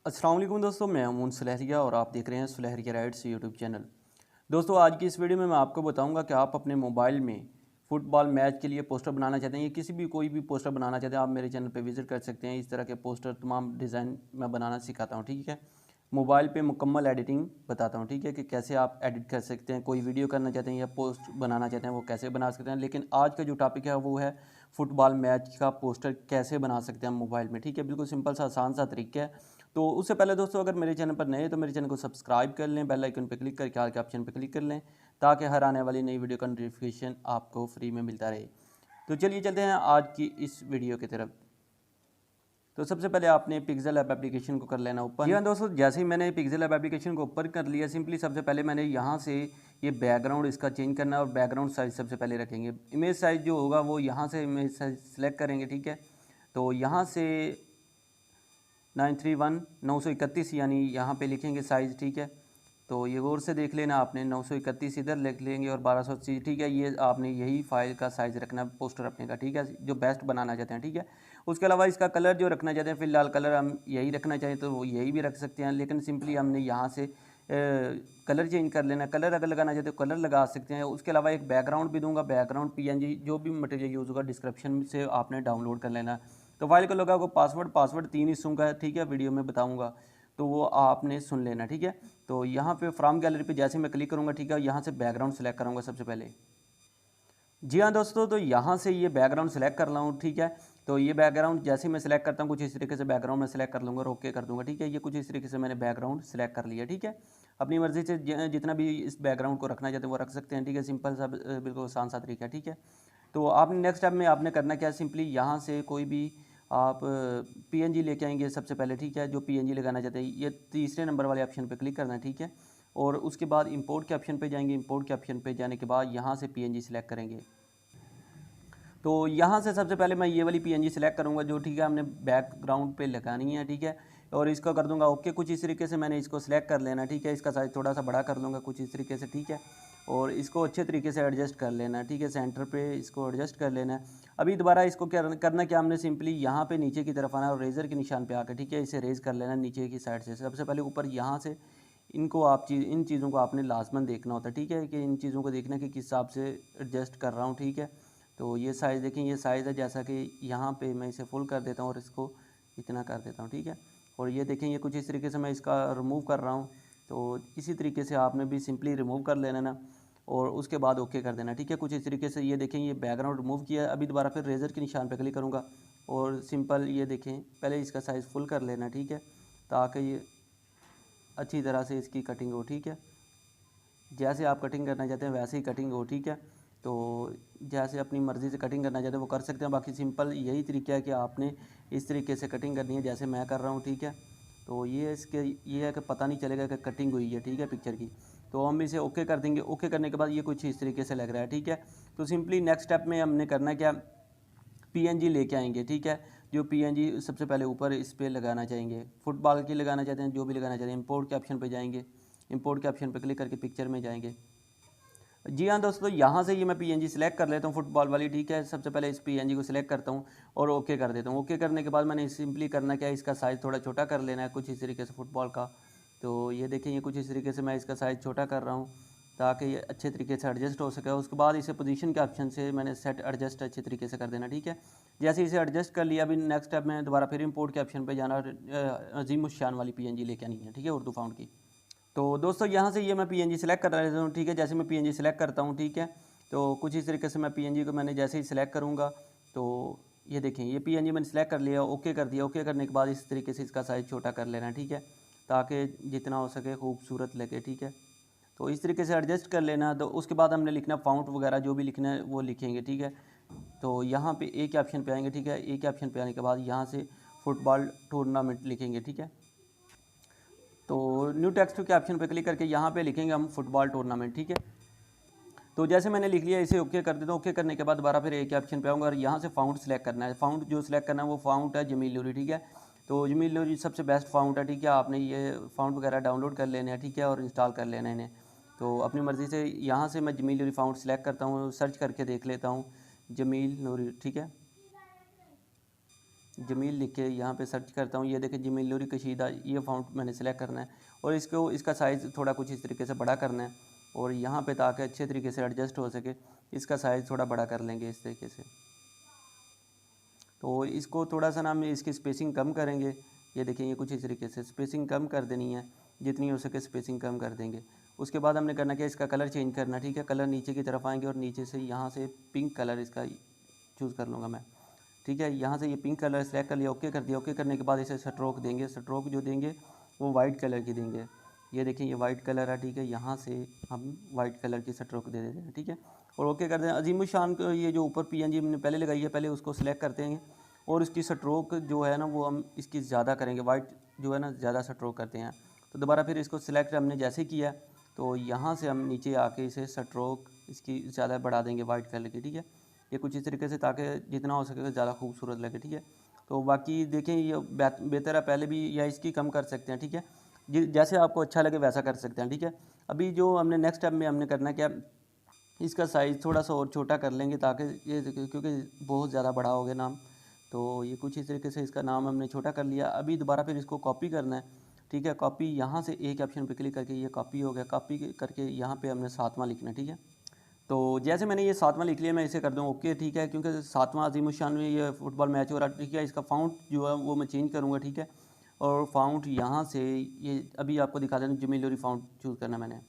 अस्सलाम वालेकुम दोस्तों, मैं अमून सुलहरिया और आप देख रहे हैं सुलहरिया राइट्स यूट्यूब चैनल। दोस्तों, आज की इस वीडियो में मैं आपको बताऊंगा कि आप अपने मोबाइल में फ़ुटबॉल मैच के लिए पोस्टर बनाना चाहते हैं या किसी भी कोई भी पोस्टर बनाना चाहते हैं, आप मेरे चैनल पे विज़िट कर सकते हैं। इस तरह के पोस्टर तमाम डिज़ाइन मैं बनाना सिखाता हूँ, ठीक है। मोबाइल पे मुकम्मल एडिटिंग बताता हूँ, ठीक है, कि कैसे आप एडिट कर सकते हैं। कोई वीडियो करना चाहते हैं या पोस्ट बनाना चाहते हैं, वो कैसे बना सकते हैं। लेकिन आज का जो टॉपिक है वो है फ़ुटबॉल मैच का पोस्टर कैसे बना सकते हैं मोबाइल में, ठीक है। बिल्कुल सिंपल सा आसान सा तरीका है। तो उससे पहले दोस्तों, अगर मेरे चैनल पर नए हैं तो मेरे चैनल को सब्सक्राइब कर लें, बेल आइकन पर क्लिक करके आल के ऑप्शन पर क्लिक कर लें, ताकि हर आने वाली नई वीडियो का नोटिफिकेशन आपको फ्री में मिलता रहे। तो चलिए चलते हैं आज की इस वीडियो की तरफ। तो सबसे पहले आपने पिक्सेल ऐप एप्लीकेशन को कर लेना ओपन। जी हाँ दोस्तों, जैसे ही मैंने पिक्सेल ऐप एप्लीकेशन को ओपन कर लिया, सिंपली सबसे पहले मैंने यहाँ से ये बैकग्राउंड इसका चेंज करना है और बैकग्राउंड साइज़ सबसे पहले रखेंगे। इमेज साइज़ जो होगा वो यहाँ से इमेज साइज़ सेलेक्ट करेंगे, ठीक है। तो यहाँ से 931 यानी यहाँ पे लिखेंगे साइज़, ठीक है। तो ये गौर से देख लेना, आपने 931 इधर लिख लेंगे और 1280, ठीक है। ये आपने यही फाइल का साइज़ रखना है पोस्टर अपने का, ठीक है, जो बेस्ट बनाना चाहते हैं, ठीक है। उसके अलावा इसका कलर जो रखना चाहते हैं, फ़िलहाल कलर हम यही रखना चाहें तो वो यही भी रख सकते हैं, लेकिन सिंपली हमने यहाँ से कलर चेंज कर लेना। कलर अगर लगाना चाहते हो कलर लगा सकते हैं। उसके अलावा एक बैकग्राउंड भी दूंगा, बैकग्राउंड पीएनजी जो भी मटेरियल यूज़ होगा डिस्क्रिप्शन से आपने डाउनलोड कर लेना। तो फाइल को लगा को पासवर्ड 3 हिस्सों का है, ठीक है, वीडियो में बताऊँगा, तो वो आपने सुन लेना, ठीक है। तो यहाँ पे फ्रॉम गैलरी पे जैसे मैं क्लिक करूँगा, ठीक है, यहाँ से बैकग्राउंड सेलेक्ट करूँगा सबसे पहले। जी हाँ दोस्तों, तो यहाँ से ये बैकग्राउंड सेलेक्ट कर रहा हूँ, ठीक है। तो ये बैकग्राउंड जैसे मैं सेलेक्ट करता हूँ कुछ इस तरीके से बैकग्राउंड में सेलेक्ट कर लूँगा और ओके कर दूँगा, ठीक है। ये कुछ इस तरीके से मैंने बैकग्राउंड सेलेक्ट कर लिया, ठीक है। अपनी मर्ज़ी से जितना भी इस बैकग्राउंड को रखना चाहते हैं वो रख सकते हैं, ठीक है। सिंपल सा बिल्कुल आसान सा तरीका है, ठीक है। तो आपने नेक्स्ट स्टेप में आपने करना क्या है, सिंपली यहाँ से कोई भी आप पीएनजी लेके आएंगे सबसे पहले, ठीक है। जो पीएनजी लगाना चाहते हैं ये तीसरे नंबर वाले ऑप्शन पे क्लिक करना है, ठीक है। और उसके बाद इंपोर्ट के ऑप्शन पे जाएंगे। इंपोर्ट के ऑप्शन पे जाने के बाद यहाँ से पीएनजी सेलेक्ट करेंगे। तो यहाँ से सबसे पहले मैं ये वाली पीएनजी सेलेक्ट करूँगा जो, ठीक है, हमने बैकग्राउंड पे लगानी है, ठीक है। और इसको कर दूँगा ओके। कुछ इस तरीके से मैंने इसको सेलेक्ट कर लेना, ठीक है। इसका साइज़ थोड़ा सा बड़ा कर लूँगा कुछ इस तरीके से, ठीक है। और इसको अच्छे तरीके से एडजस्ट कर लेना, ठीक है। सेंटर पे इसको एडजस्ट कर लेना है। अभी दोबारा इसको क्या करना, क्या हमने सिंपली यहाँ पे नीचे की तरफ आना और रेज़र के निशान पे आकर, ठीक है, इसे रेज़ कर लेना नीचे की साइड से। सबसे पहले ऊपर यहाँ से इनको इन चीज़ों को आपने लाजमन देखना होता है, ठीक है, कि इन चीज़ों को देखना कि किस हिसाब से एडजस्ट कर रहा हूँ, ठीक है। तो ये साइज़ देखें, ये साइज़ है, जैसा कि यहाँ पे मैं इसे फुल कर देता हूँ और इसको इतना कर देता हूँ, ठीक है। और ये देखें, ये कुछ इस तरीके से मैं इसका रिमूव कर रहा हूँ। तो इसी तरीके से आपने भी सिंपली रिमूव कर लेना ना और उसके बाद ओके कर देना, ठीक है। कुछ इस तरीके से ये देखें, ये बैकग्राउंड रिमूव किया है। अभी दोबारा फिर रेज़र के निशान पे क्लिक करूँगा और सिंपल ये देखें, पहले इसका साइज़ फुल कर लेना, ठीक है, ताकि ये अच्छी तरह से इसकी कटिंग हो, ठीक है। जैसे आप कटिंग करना चाहते हैं वैसे ही कटिंग हो, ठीक है। तो जैसे अपनी मर्ज़ी से कटिंग करना चाहते हैं वो कर सकते हैं। बाकी सिंपल यही तरीका है कि आपने इस तरीके से कटिंग करनी है जैसे मैं कर रहा हूँ, ठीक है। तो ये है कि पता नहीं चलेगा कि कटिंग हुई है, ठीक है, पिक्चर की। तो हम इसे ओके कर देंगे। ओके करने के बाद ये कुछ इस तरीके से लग रहा है, ठीक है। तो सिंपली नेक्स्ट स्टेप में हमने करना क्या, पीएनजी लेके आएंगे, ठीक है। जो पीएनजी सबसे पहले ऊपर इस पर लगाना चाहेंगे, फुटबॉल की लगाना चाहते हैं, जो भी लगाना चाहते हैं, इंपोर्ट के ऑप्शन पे जाएंगे। इंपोर्ट के ऑप्शन पे क्लिक करके पिक्चर में जाएंगे। जी हाँ दोस्तों, यहाँ से ये मैं पीएनजी सेलेक्ट कर लेता हूँ फुटबॉल वाली, ठीक है। सबसे पहले इस पीएनजी को सिलेक्ट करता हूँ और ओके कर देता हूँ। ओके करने के बाद मैंने सिंपली करना क्या है, इसका साइज़ थोड़ा छोटा कर लेना है कुछ इस तरीके से फुटबॉल का। तो ये देखें, ये कुछ इस तरीके से मैं इसका साइज़ छोटा कर रहा हूँ ताकि ये अच्छे तरीके से एडजस्ट हो सके। उसके बाद इसे पोजीशन के ऑप्शन से मैंने सेट एडजस्ट अच्छे तरीके से कर देना, ठीक है। जैसे इसे एडजस्ट कर लिया, अभी नेक्स्ट स्टेप में दोबारा फिर इंपोर्ट के ऑप्शन पे जाना, अजीम उशान वाली पीएनजी लेके आनी है, ठीक है, उर्दू फाउंड की। तो दोस्तों, यहाँ से ये मैं पीएनजी सेलेक्ट कर रहा हूँ, ठीक है। जैसे मैं पीएनजी सेलेक्ट करता हूँ, ठीक है, तो कुछ इस तरीके से मैं पीएनजी को मैंने जैसे ही सिलेक्ट करूँगा तो ये देखें, ये पीएनजी मैंने सेलेक्ट कर लिया, ओके कर दिया। ओके करने के बाद इस तरीके से इसका साइज़ छोटा कर लेना, ठीक है, ताकि जितना हो सके खूबसूरत लगे, ठीक है। तो इस तरीके से एडजस्ट कर लेना। तो उसके बाद हमने लिखना फ़ॉन्ट वगैरह जो भी लिखना है वो लिखेंगे, ठीक है। तो यहाँ पे एक ऑप्शन पे आएंगे, ठीक है। एक ऑप्शन पे आने के बाद यहाँ से फुटबॉल टूर्नामेंट लिखेंगे, ठीक है। तो न्यू टेक्स्ट के ऑप्शन पे क्लिक करके यहाँ पे लिखेंगे हम फुटबॉल टूर्नामेंट, ठीक है। तो जैसे मैंने लिख लिया, इसे ओके कर देता हूँ। ओके करने के बाद दोबारा फिर एक ऑप्शन पे आऊँगा और यहाँ से फ़ॉन्ट सेलेक्ट करना है। फ़ॉन्ट जो सेलेक्ट करना है वो फ़ॉन्ट है जमील नूरी, ठीक है। तो जमील नूरी सबसे बेस्ट फ़ॉन्ट है, ठीक है। आपने ये फ़ॉन्ट वगैरह डाउनलोड कर लेना है, ठीक है, और इंस्टॉल कर लेना है इन्हें। तो अपनी मर्ज़ी से यहाँ से मैं जमील नूरी फ़ॉन्ट सेलेक्ट करता हूँ, सर्च करके देख लेता हूँ जमील नूरी, ठीक है। जमील लिख के यहाँ पे सर्च करता हूँ। ये देखें जमील नूरी कशीदा, ये फ़ॉन्ट मैंने सेलेक्ट करना है और इसका साइज़ थोड़ा कुछ इस तरीके से बड़ा करना है और यहाँ पे ताकि अच्छे तरीके से एडजस्ट हो सके इसका साइज़ थोड़ा बड़ा कर लेंगे इस तरीके से। तो इसको थोड़ा सा ना हम इसकी स्पेसिंग कम करेंगे। ये देखें ये कुछ इस तरीके से स्पेसिंग कम कर देनी है, जितनी हो सके स्पेसिंग कम कर देंगे। उसके बाद हमने करना क्या, इसका कलर चेंज करना, ठीक है। कलर नीचे की तरफ आएंगे और नीचे से यहाँ से पिंक कलर इसका चूज़ कर लूँगा मैं, ठीक है। यहाँ से ये पिंक कलर सेलेक्ट कर लिया, ओके कर दिया। ओके करने के बाद इसे स्ट्रोक देंगे, स्ट्रोक जो देंगे वो वाइट कलर की देंगे। ये देखें ये वाइट कलर है, ठीक है। यहाँ से हम वाइट कलर की स्ट्रोक दे देते हैं, ठीक है। और ओके कर दें। अजीम शान को ये जो ऊपर PNG हमने पहले लगाई है, पहले उसको सिलेक्ट करते हैं और इसकी स्ट्रोक जो है ना वो हम इसकी ज़्यादा करेंगे, वाइट जो है ना ज़्यादा स्ट्रोक करते हैं। तो दोबारा फिर इसको सिलेक्ट हमने जैसे किया तो यहाँ से हम नीचे आके इसे स्ट्रोक इसकी ज़्यादा बढ़ा देंगे वाइट कलर की, ठीक है। ये कुछ इस तरीके से ताकि जितना हो सके ज़्यादा खूबसूरत लगे, ठीक है। तो बाकी देखें ये बेहतर है, पहले भी या इसकी कम कर सकते हैं, ठीक है। जैसे आपको अच्छा लगे वैसा कर सकते हैं, ठीक है। अभी जो हमने नेक्स्ट स्टेप में हमने करना क्या, इसका साइज़ थोड़ा सा और छोटा कर लेंगे ताकि ये क्योंकि बहुत ज़्यादा बड़ा हो गया नाम, तो ये कुछ इस तरीके से इसका नाम हमने छोटा कर लिया। अभी दोबारा फिर इसको कॉपी करना है, ठीक है। कॉपी यहाँ से एक ऑप्शन पे क्लिक करके ये कॉपी हो गया, कॉपी करके यहाँ पे हमने 7वां लिखना है, ठीक है। तो जैसे मैंने ये 7वां लिख लिया, मैं इसे कर दूँ ओके, ठीक है। क्योंकि 7वां अज़ीमुशान में ये फुटबॉल मैच हो रहा है, ठीक है। इसका फ़ॉन्ट जो है वो मैं चेंज करूँगा, ठीक है। और फ़ॉन्ट यहाँ से ये अभी आपको दिखा दें, जमील नूरी फ़ॉन्ट चूज़ करना मैंने।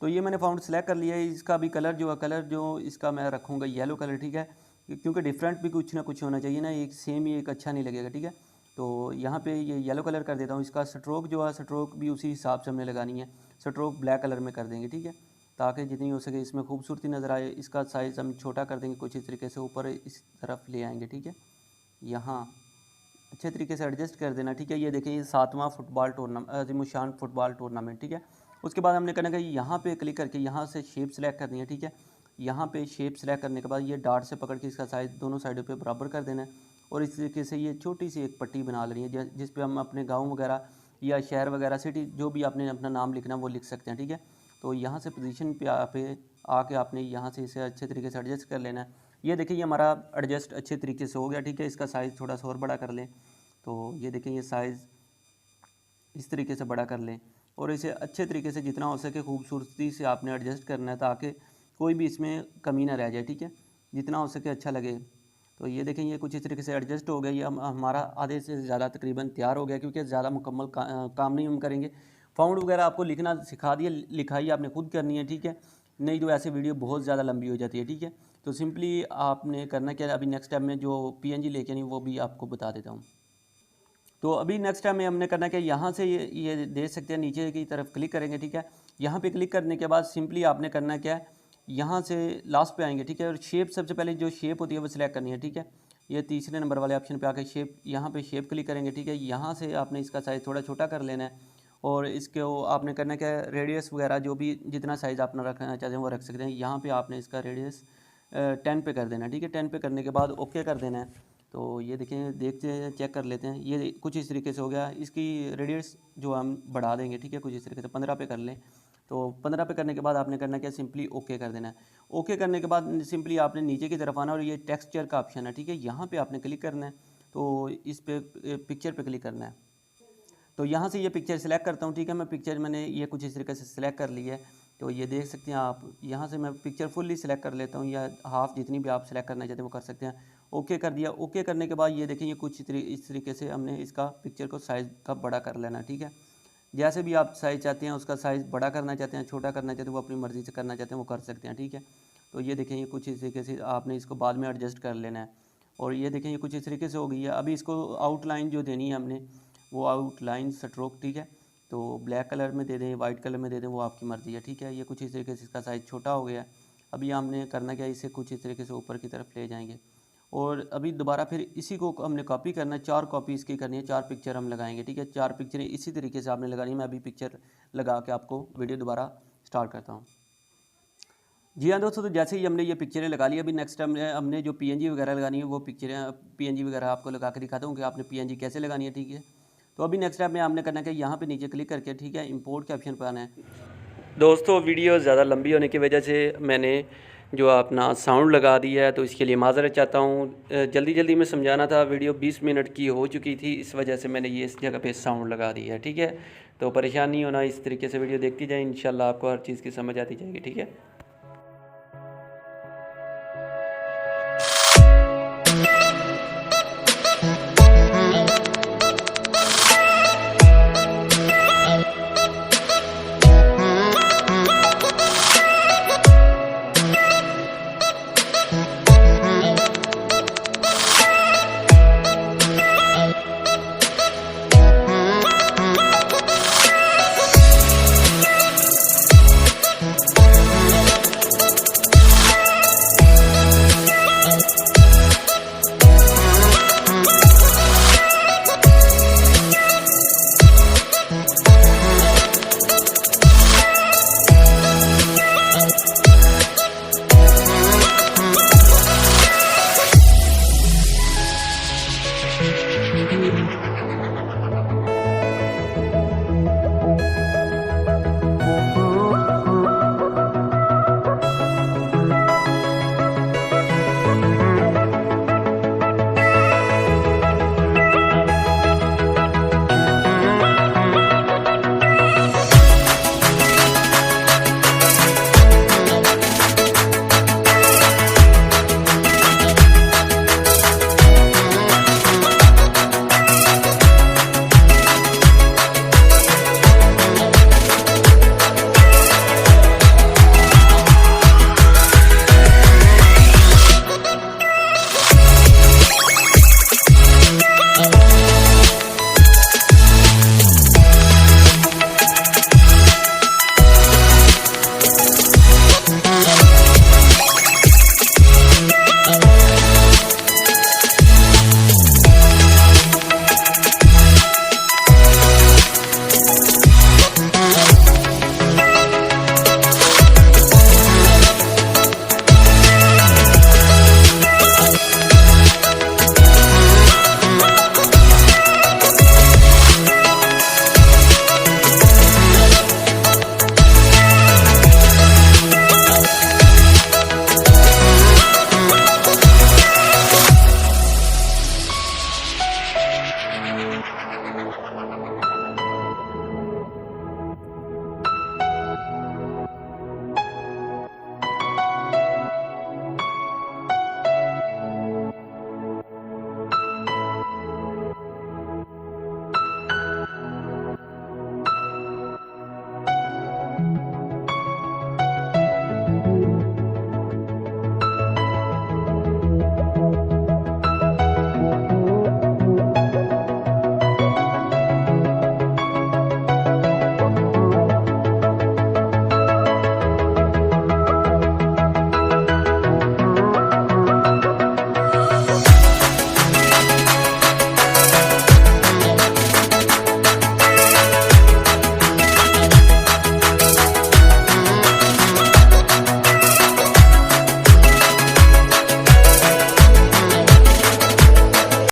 तो ये मैंने फ़ॉन्ट सेलेक्ट कर लिया है। इसका भी कलर जो इसका मैं रखूँगा येलो कलर, ठीक है। क्योंकि डिफरेंट भी कुछ ना कुछ होना चाहिए ना, एक सेम ही एक अच्छा नहीं लगेगा, ठीक है। तो यहाँ पे ये येलो कलर कर देता हूँ। इसका स्ट्रोक जो है स्ट्रोक भी उसी हिसाब से हमने लगानी है, स्ट्रोक ब्लैक कलर में कर देंगे, ठीक है। ताकि जितनी हो सके इसमें खूबसूरती नज़र आए। इसका साइज़ हम छोटा कर देंगे कुछ इस तरीके से, ऊपर इस तरफ ले आएंगे, ठीक है। यहाँ अच्छे तरीके से एडजस्ट कर देना, ठीक है। ये देखें ये 7वां फुटबॉल टूर्नामेंट अज़ीमुशान फुटबॉल टूर्नामेंट, ठीक है। उसके बाद हमने करना है यहाँ पे क्लिक करके यहाँ से शेप सेलेक्ट करनी है, ठीक है। यहाँ पे शेप सेलेक्ट करने के बाद ये डार्ट से पकड़ के इसका साइज़ दोनों साइडों पे बराबर कर देना है और इस तरीके से ये छोटी सी एक पट्टी बना लेनी है जिस पे हम अपने गाँव वगैरह या शहर वगैरह सिटी जो भी आपने अपना नाम लिखना वो लिख सकते हैं, ठीक है। तो यहाँ से पोजीशन पे आके आपने यहाँ से इसे अच्छे तरीके से एडजस्ट कर लेना है। ये देखिए ये हमारा एडजस्ट अच्छे तरीके से हो गया, ठीक है। इसका साइज़ थोड़ा सा और बड़ा कर लें, तो ये देखें ये साइज़ इस तरीके से बड़ा कर लें और इसे अच्छे तरीके से जितना हो सके खूबसूरती से आपने एडजस्ट करना है ताकि कोई भी इसमें कमी ना रह जाए, ठीक है। जितना हो सके अच्छा लगे। तो ये देखें ये कुछ इस तरीके से एडजस्ट हो गया। ये हमारा आधे से ज़्यादा तकरीबन तैयार हो गया, क्योंकि ज़्यादा मुकम्मल काम नहीं हम करेंगे। फ़ॉन्ट वगैरह आपको लिखना सिखा दिया, लिखाई आपने खुद करनी है, ठीक है। नहीं तो ऐसे वीडियो बहुत ज़्यादा लंबी हो जाती है, ठीक है। तो सिंपली आपने करना क्या, अभी नेक्स्ट टाइम में जो PNG लेके नहीं वो भी आपको बता देता हूँ। तो अभी नेक्स्ट टाइम में हमने करना क्या, यहाँ से ये देख सकते हैं नीचे की तरफ क्लिक करेंगे, ठीक है। यहाँ पे क्लिक करने के बाद सिंपली आपने करना क्या है, यहाँ से लास्ट पे आएंगे, ठीक है। और शेप सबसे पहले जो शेप होती है वो सिलेक्ट करनी है, ठीक है। ये तीसरे नंबर वाले ऑप्शन पे आके शेप, यहाँ पे शेप क्लिक करेंगे, ठीक है। यहाँ से आपने इसका साइज़ थोड़ा छोटा कर लेना है और इसके आपने करना क्या है, रेडियस वगैरह जो भी जितना साइज़ आप रखना चाहते हैं वो रख सकते हैं। यहाँ पर आपने इसका रेडियस 10 पे कर देना, ठीक है। 10 पे करने के बाद ओके कर देना है। तो ये देखें, देखते हैं, चेक कर लेते हैं। ये कुछ इस तरीके से हो गया। इसकी रेडियस जो हम बढ़ा देंगे, ठीक है, कुछ इस तरीके से 15 पे कर लें। तो 15 पे करने के बाद आपने करना क्या, सिंपली ओके कर देना है। ओके करने के बाद सिंपली आपने नीचे की तरफ आना और ये टेक्सचर का ऑप्शन है, ठीक है, यहाँ पे आपने क्लिक करना है। तो इस पे पिक्चर पे क्लिक करना है। तो यहाँ से ये पिक्चर सेलेक्ट करता हूँ, ठीक है। मैंने ये कुछ इस तरीके से सिलेक्ट कर ली है। तो ये देख सकते हैं आप, यहाँ से मैं पिक्चर फुल्ली सिलेक्ट कर लेता हूँ या हाफ़, जितनी भी आप सिलेक्ट करना चाहते हैं वो कर सकते हैं। ओके कर दिया। ओके करने के बाद ये देखें ये कुछ इस तरीके से हमने इसका पिक्चर को साइज़ का बड़ा कर लेना, ठीक है। जैसे भी आप साइज़ चाहते हैं, उसका साइज़ बड़ा करना चाहते हैं, छोटा करना चाहते हैं, वो अपनी मर्ज़ी से करना चाहते हैं वो कर सकते हैं, ठीक है। तो ये देखें ये कुछ इस तरीके से आपने इसको बाद में एडजस्ट कर लेना है। और ये देखें ये कुछ इस तरीके से हो गई है। अभी इसको आउटलाइन जो देनी है हमने, वो आउटलाइन स्ट्रोक, ठीक है। तो ब्लैक कलर में दे दें, वाइट कलर में दे दें, वो आपकी मर्ज़ी है, ठीक है। ये कुछ इस तरीके से इसका साइज़ छोटा हो गया है। अभी हमने करना क्या, इसे कुछ इस तरीके से ऊपर की तरफ ले जाएंगे और अभी दोबारा फिर इसी को हमने कॉपी करना है। 4 कॉपी इसकी करनी है, 4 पिक्चर हम लगाएंगे, ठीक है। 4 पिक्चरें इसी तरीके से आपने लगानी है। मैं अभी पिक्चर लगा के आपको वीडियो दोबारा स्टार्ट करता हूँ। जी हाँ दोस्तों, तो जैसे ही हमने ये पिक्चरें लगा ली, अभी नेक्स्ट टाइम हमने जो PNG वगैरह लगानी है वो पिक्चरें PNG वगैरह आपको लगा के दिखाता हूँ कि आपने PNG कैसे लगानी है, ठीक है। तो अभी नेक्स्ट टाइम में आपने करना है यहाँ पे नीचे क्लिक करके, ठीक है, इंपोर्ट के ऑप्शन पर आना है। दोस्तों वीडियो ज़्यादा लंबी होने की वजह से मैंने जो अपना साउंड लगा दिया है, तो इसके लिए माज़रत चाहता हूँ। जल्दी जल्दी में समझाना था, वीडियो 20 मिनट की हो चुकी थी, इस वजह से मैंने ये इस जगह पे साउंड लगा दिया है। ठीक है, तो परेशान नहीं होना, इस तरीके से वीडियो देखती जाए, इंशाल्लाह आपको हर चीज़ की समझ आती जाएगी। ठीक है।